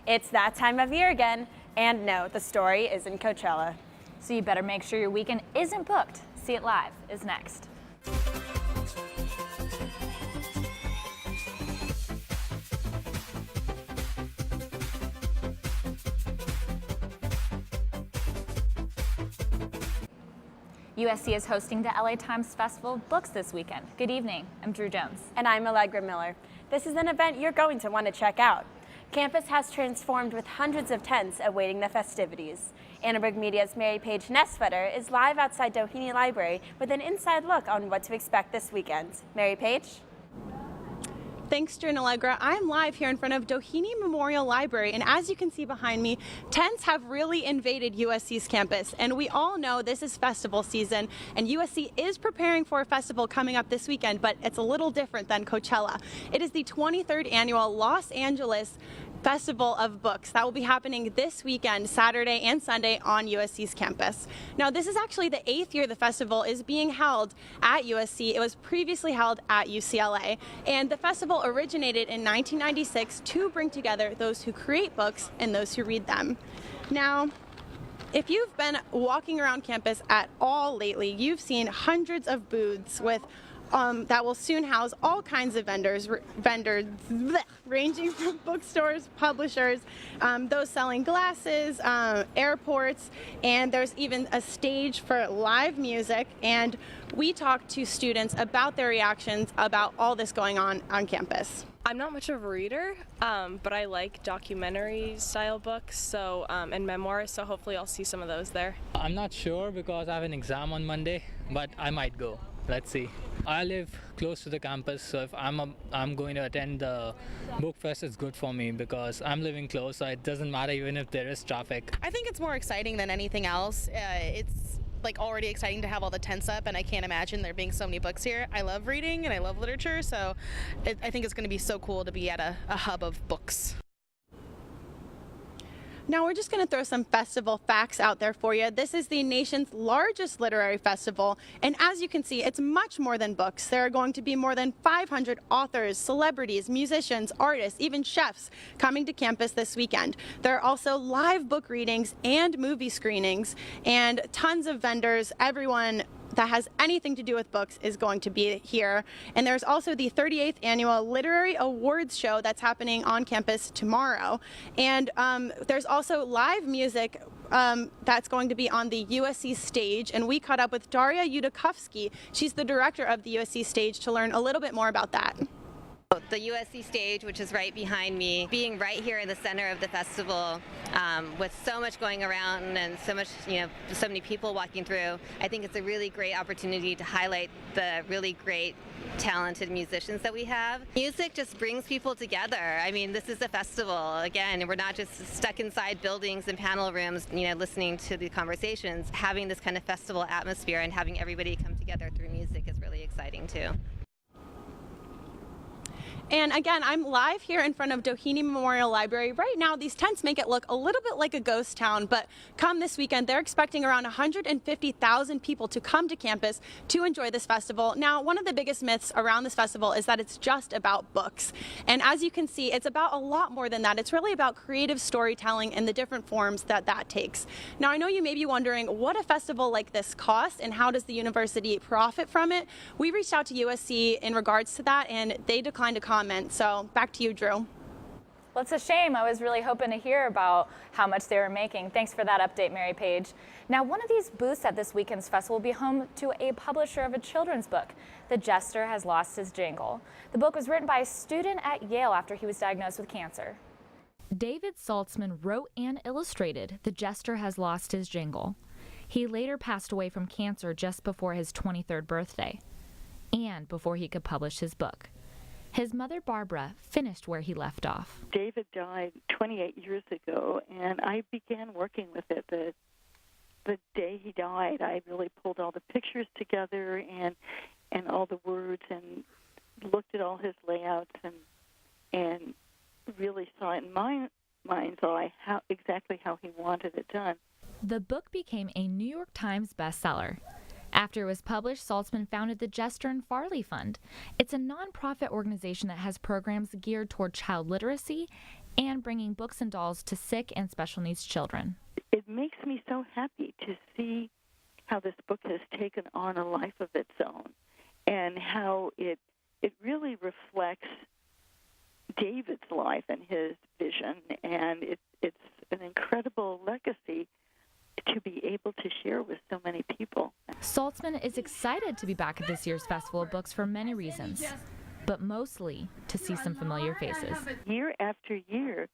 It's that time of year again, and no, the story isn't Coachella. So you better make sure your weekend isn't booked. See It Live is next. USC is hosting the LA Times Festival of Books this weekend. Good evening, I'm Drew Jones. And I'm Allegra Miller. This is an event you're going to want to check out. Campus has transformed with hundreds of tents awaiting the festivities. Annenberg Media's Mary Paige Nestvetter is live outside Doheny Library with an inside look on what to expect this weekend. Mary Paige? Thanks, Drew and Allegra. I'm live here in front of Doheny Memorial Library, and as you can see behind me, tents have really invaded USC's campus, and we all know this is festival season, and USC is preparing for a festival coming up this weekend, but it's a little different than Coachella. It is the 23rd annual Los Angeles Festival of Books that will be happening this weekend, Saturday and Sunday on USC's campus. Now, this is actually the 8th year the festival is being held at USC. It was previously held at UCLA, and the festival originated in 1996 to bring together those who create books and those who read them. Now, if you've been walking around campus at all lately, you've seen hundreds of booths with that will soon house all kinds of vendors ranging from bookstores, publishers, those selling glasses, airports, and there's even a stage for live music. And we talked to students about their reactions about all this going on campus. I'm not much of a reader, but I like documentary style books and memoirs, so hopefully I'll see some of those there. I'm not sure because I have an exam on Monday, but I might go. Let's see. I live close to the campus, so if I'm going to attend the book fest, it's good for me because I'm living close, so it doesn't matter even if there is traffic. I think it's more exciting than anything else. It's like already exciting to have all the tents up, and I can't imagine there being so many books here. I love reading and I love literature, so I think it's going to be so cool to be at a hub of books. Now we're just going to throw some festival facts out there for you. This is the nation's largest literary festival, and as you can see, it's much more than books. There are going to be more than 500 authors, celebrities, musicians, artists, even chefs coming to campus this weekend. There are also live book readings and movie screenings, and tons of vendors. Everyone that has anything to do with books is going to be here. And there's also the 38th annual Literary Awards show that's happening on campus tomorrow. And there's also live music that's going to be on the USC stage. And we caught up with Daria Yudakovsky. She's the director of the USC stage to learn a little bit more about that. The USC stage, which is right behind me, being right here in the center of the festival, with so much going around and so much, so many people walking through, I think it's a really great opportunity to highlight the really great, talented musicians that we have. Music just brings people together. I mean, this is a festival. Again, we're not just stuck inside buildings and panel rooms, listening to the conversations. Having this kind of festival atmosphere and having everybody come together through music is really exciting too. And again, I'm live here in front of Doheny Memorial Library. Right now, these tents make it look a little bit like a ghost town, but come this weekend, they're expecting around 150,000 people to come to campus to enjoy this festival. Now, one of the biggest myths around this festival is that it's just about books. And as you can see, it's about a lot more than that. It's really about creative storytelling and the different forms that takes. Now, I know you may be wondering what a festival like this costs and how does the university profit from it? We reached out to USC in regards to that, and they declined to comment. So back to you, Drew. Well, it's a shame. I was really hoping to hear about how much they were making. Thanks for that update, Mary Paige. Now, one of these booths at this weekend's festival will be home to a publisher of a children's book. The Jester has lost his jingle. The book was written by a student at Yale after he was diagnosed with cancer. David Saltzman wrote and illustrated The Jester Has Lost His Jingle. He later passed away from cancer just before his 23rd birthday, and before he could publish his book. His mother, Barbara, finished where he left off. David died 28 years ago, and I began working with it. The day he died, I really pulled all the pictures together and all the words and looked at all his layouts and really saw it in my mind's eye exactly how he wanted it done. The book became a New York Times bestseller. After it was published, Saltzman founded the Jester and Farley Fund. It's a nonprofit organization that has programs geared toward child literacy and bringing books and dolls to sick and special needs children. It makes me so happy to see how this book has taken on a life of its own and how it really reflects David's life and his vision, and it's an incredible legacy to be able to share with so many people. Saltzman is excited to be back at this year's Festival of Books for many reasons, but mostly to see some familiar faces. Year after year,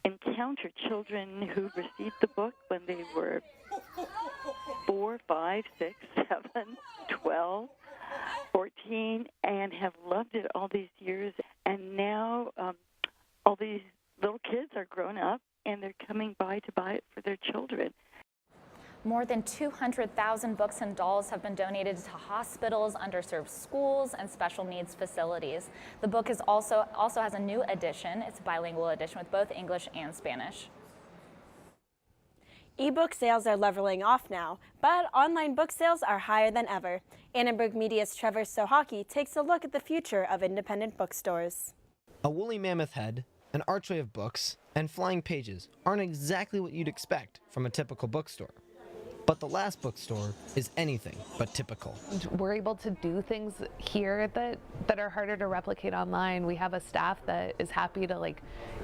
encounter children who received the book when they were 4, 5, 6, 7, 12, 14, and have loved it all these years. And now all these little kids are grown up, and they're coming by to buy it for their children. More than 200,000 books and dolls have been donated to hospitals, underserved schools, and special needs facilities. The book is also has a new edition. It's a bilingual edition with both English and Spanish. E-book sales are leveling off now, but online book sales are higher than ever. Annenberg Media's Trevor Sohaki takes a look at the future of independent bookstores. A woolly mammoth head, an archway of books, and flying pages aren't exactly what you'd expect from a typical bookstore. But the Last Bookstore is anything but typical. We're able to do things here that are harder to replicate online. We have a staff that is happy to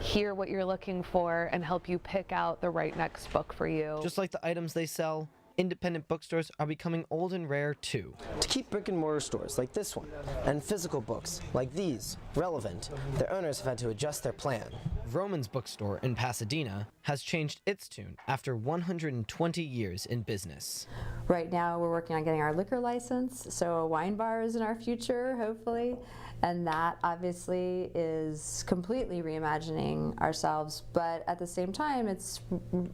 hear what you're looking for and help you pick out the right next book for you. Just like the items they sell, independent bookstores are becoming old and rare too. To keep brick and mortar stores like this one and physical books like these relevant, their owners have had to adjust their plan. Vroman's bookstore in Pasadena has changed its tune after 120 years in business. Right now we're working on getting our liquor license, so a wine bar is in our future, hopefully. And that obviously is completely reimagining ourselves, but at the same time, it's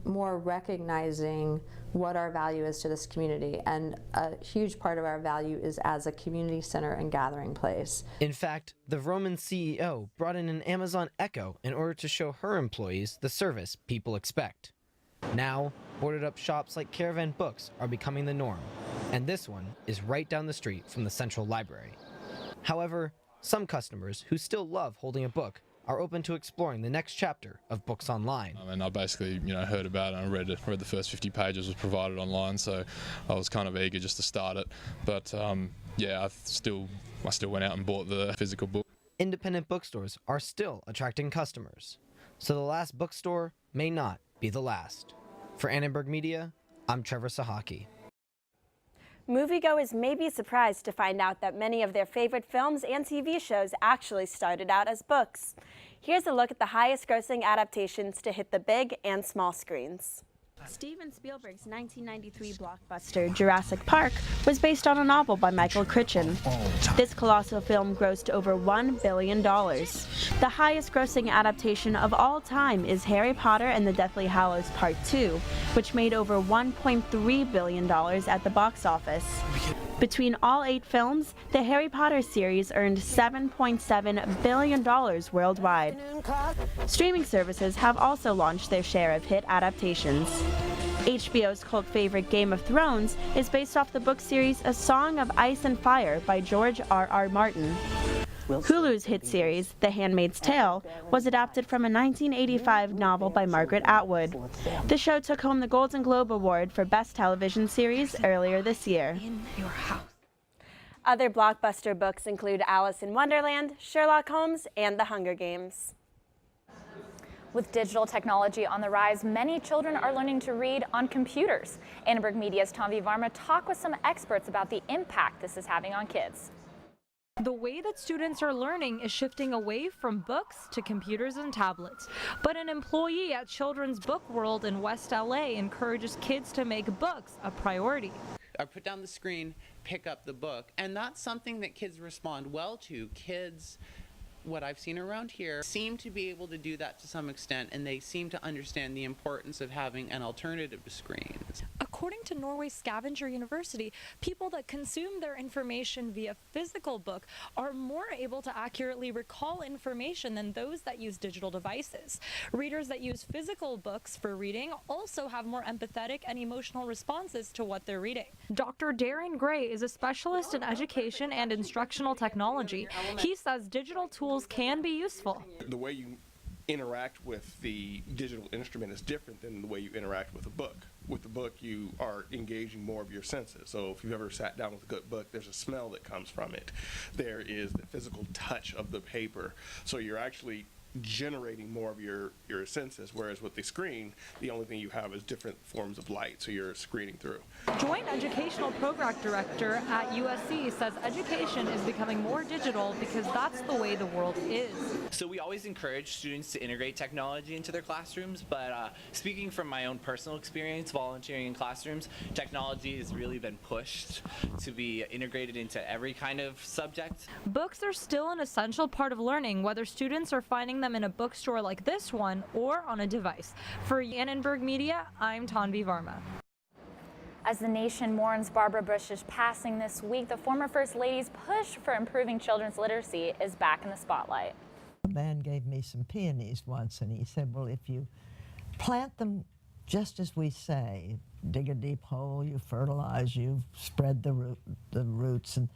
more recognizing what our value is to this community. And a huge part of our value is as a community center and gathering place. In fact, the Vroman CEO brought in an Amazon Echo in order to show her employees the service people expect. Now, boarded up shops like Caravan Books are becoming the norm, and this one is right down the street from the Central Library. However, some customers who still love holding a book are open to exploring the next chapter of books online. And I basically, heard about it and I read the first 50 pages was provided online, so I was kind of eager just to start it. But I still went out and bought the physical book. Independent bookstores are still attracting customers, so the Last Bookstore may not be the last. For Annenberg Media, I'm Trevor Sohaki. Moviegoers may be surprised to find out that many of their favorite films and TV shows actually started out as books. Here's a look at the highest grossing adaptations to hit the big and small screens. Steven Spielberg's 1993 blockbuster Jurassic Park was based on a novel by Michael Crichton. This colossal film grossed over $1 billion. The highest grossing adaptation of all time is Harry Potter and the Deathly Hallows Part 2, which made over $1.3 billion at the box office. Between all 8 films, the Harry Potter series earned $7.7 billion worldwide. Streaming services have also launched their share of hit adaptations. HBO's cult favorite Game of Thrones is based off the book series A Song of Ice and Fire by George R.R. Martin. Hulu's hit series, The Handmaid's Tale, was adapted from a 1985 novel by Margaret Atwood. The show took home the Golden Globe Award for Best Television Series earlier this year. Other blockbuster books include Alice in Wonderland, Sherlock Holmes, and The Hunger Games. With digital technology on the rise, many children are learning to read on computers. Annenberg Media's Tanvi Varma talked with some experts about the impact this is having on kids. The way that students are learning is shifting away from books to computers and tablets. But an employee at Children's Book World in West LA encourages kids to make books a priority. I put down the screen, pick up the book, and that's something that kids respond well to. Kids, what I've seen around here, seem to be able to do that to some extent, and they seem to understand the importance of having an alternative to screens. According to Norway's Scavenger University, people that consume their information via physical book are more able to accurately recall information than those that use digital devices. Readers that use physical books for reading also have more empathetic and emotional responses to what they're reading. Dr. Darren Gray is a specialist in education and instructional technology. He says digital tools can be useful. The way you interact with the digital instrument is different than the way you interact with a book. With the book, you are engaging more of your senses. So if you've ever sat down with a good book, there's a smell that comes from it. There is the physical touch of the paper. So you're actually generating more of your senses, whereas with the screen, the only thing you have is different forms of light, so you're screening through. Joint Educational Program Director at USC says education is becoming more digital because that's the way the world is. So we always encourage students to integrate technology into their classrooms, but speaking from my own personal experience volunteering in classrooms, technology has really been pushed to be integrated into every kind of subject. Books are still an essential part of learning, whether students are finding them in a bookstore like this one or on a device. For Annenberg Media, I'm Tanvi Varma. As the nation mourns Barbara Bush's passing this week, the former First Lady's push for improving children's literacy is back in the spotlight. A man gave me some peonies once, and he said, well, if you plant them just as we say, dig a deep hole, you fertilize, you spread the roots and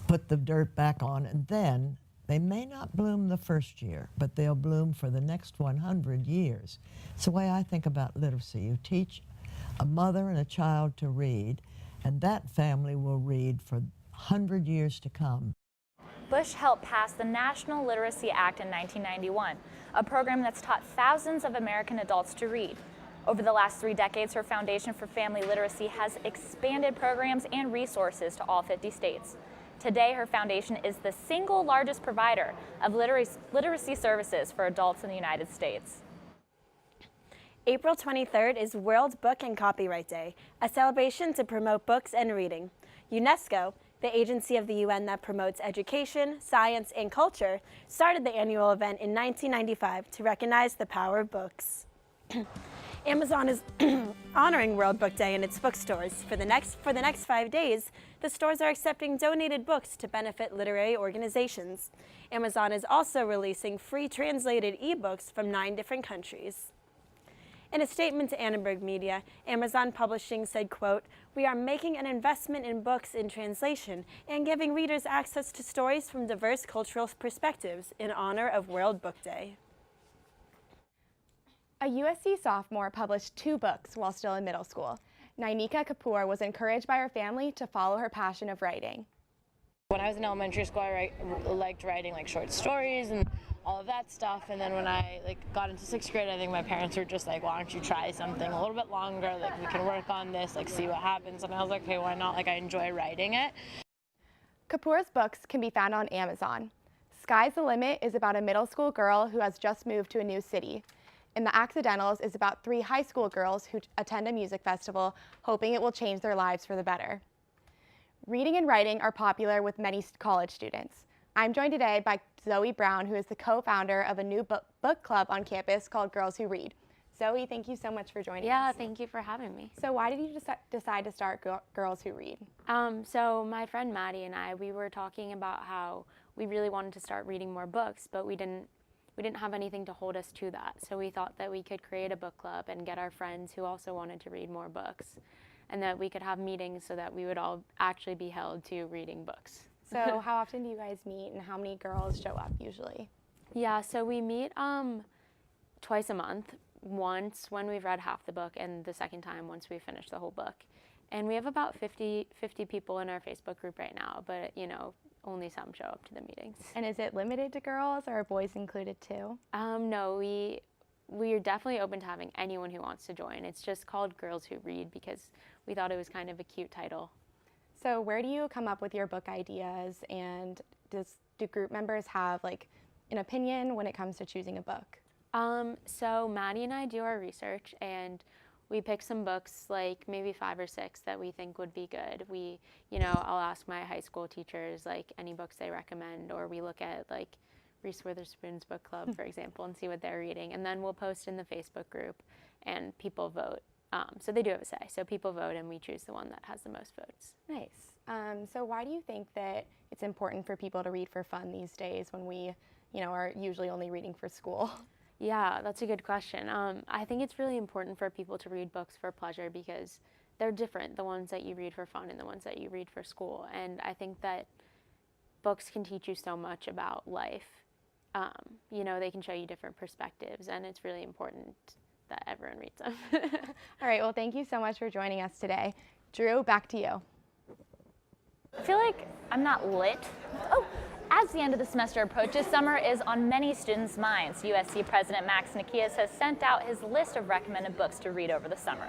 put the dirt back on, and then they may not bloom the first year, but they'll bloom for the next 100 years. It's the way I think about literacy. You teach a mother and a child to read, and that family will read for 100 years to come. Bush helped pass the National Literacy Act in 1991, a program that's taught thousands of American adults to read. Over the last 3 decades, her Foundation for Family Literacy has expanded programs and resources to all 50 states. Today, her foundation is the single largest provider of literacy services for adults in the United States. April 23rd is World Book and Copyright Day, a celebration to promote books and reading. UNESCO, the agency of the UN that promotes education, science, and culture, started the annual event in 1995 to recognize the power of books. Amazon is honoring World Book Day in its bookstores. For the next 5 days, the stores are accepting donated books to benefit literary organizations. Amazon is also releasing free translated ebooks from 9 different countries. In a statement to Annenberg Media, Amazon Publishing said, quote, "We are making an investment in books in translation and giving readers access to stories from diverse cultural perspectives in honor of World Book Day." A USC sophomore published 2 books while still in middle school. Nainika Kapoor was encouraged by her family to follow her passion of writing. When I was in elementary school, I liked writing like short stories and all of that stuff. And then when I got into 6th grade, I think my parents were just like, "Why don't you try something a little bit longer? Like we can work on this, see what happens." And I was like, "Okay, why not? I enjoy writing it." Kapoor's books can be found on Amazon. Sky's the Limit is about a middle school girl who has just moved to a new city. And The Accidentals is about 3 high school girls who attend a music festival, hoping it will change their lives for the better. Reading and writing are popular with many college students. I'm joined today by Zoe Brown, who is the co-founder of a new book club on campus called Girls Who Read. Zoe, thank you so much for joining us. Yeah, thank you for having me. So why did you decide to start Girls Who Read? So my friend Maddie and I, we were talking about how we really wanted to start reading more books, but we didn't have anything to hold us to that. So we thought that we could create a book club and get our friends who also wanted to read more books, and that we could have meetings so that we would all actually be held to reading books. So how often do you guys meet, and how many girls show up usually? Yeah, so we meet twice a month, once when we've read half the book, and the second time once we finish the whole book. And we have about 50 people in our Facebook group right now, but only some show up to the meetings. And is it limited to girls, or are boys included too? No, we are definitely open to having anyone who wants to join. It's just called Girls Who Read because we thought it was kind of a cute title. So where do you come up with your book ideas, and do group members have an opinion when it comes to choosing a book? So Maddie and I do our research, and we pick some books, maybe 5 or 6 that we think would be good. I'll ask my high school teachers, any books they recommend, or we look at, Reese Witherspoon's book club, for example, and see what they're reading. And then we'll post in the Facebook group, and people vote. So they do have a say. So people vote, and we choose the one that has the most votes. Nice. So why do you think that it's important for people to read for fun these days when we, are usually only reading for school? Yeah, that's a good question. I think it's really important for people to read books for pleasure because they're different, the ones that you read for fun and the ones that you read for school. And I think that books can teach you so much about life. you know, they can show you different perspectives, and it's really important that everyone reads them. All right, well, thank you so much for joining us today. Drew, back to you. I feel like I'm not lit. Oh, as the end of the semester approaches, summer is on many students' minds. USC President Max Nikias has sent out his list of recommended books to read over the summer.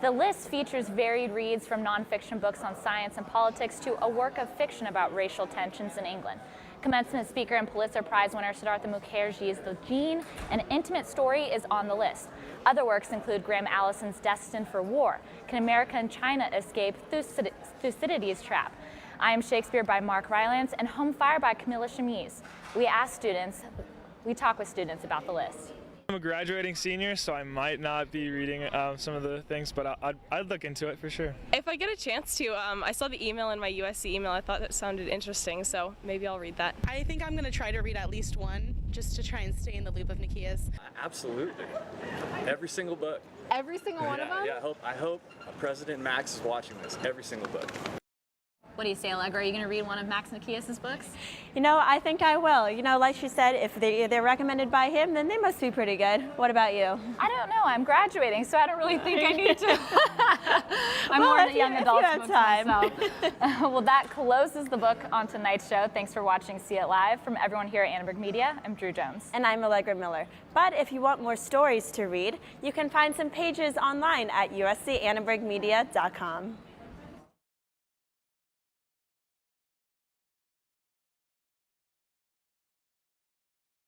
The list features varied reads from nonfiction books on science and politics to a work of fiction about racial tensions in England. Commencement speaker and Pulitzer Prize winner Siddhartha Mukherjee's The Gene, an intimate story, is on the list. Other works include Graham Allison's Destined for War, Can America and China Escape Thucydides' Trap, I Am Shakespeare by Mark Rylance, and Home Fire by Camilla Chamise. We talk with students about the list. I'm a graduating senior, so I might not be reading some of the things, but I'd look into it for sure. If I get a chance to, I saw the email in my USC email. I thought that sounded interesting, so maybe I'll read that. I think I'm going to try to read at least one, just to try and stay in the loop of Nikias. Absolutely. Every single book. Every single one of them? Yeah, I hope President Max is watching this. Every single book. What do you say, Allegra? Are you going to read one of Max Nikias' books? You know, I think I will. You know, like she said, if they're recommended by him, then they must be pretty good. What about you? I don't know. I'm graduating, so I don't really think I need to. I'm Well, more if into you- young if adult you have books time. myself. Well, that closes the book on tonight's show. Thanks for watching See It Live. From everyone here at Annenberg Media, I'm Drew Jones. And I'm Allegra Miller. But if you want more stories to read, you can find some pages online at uscannenbergmedia.com.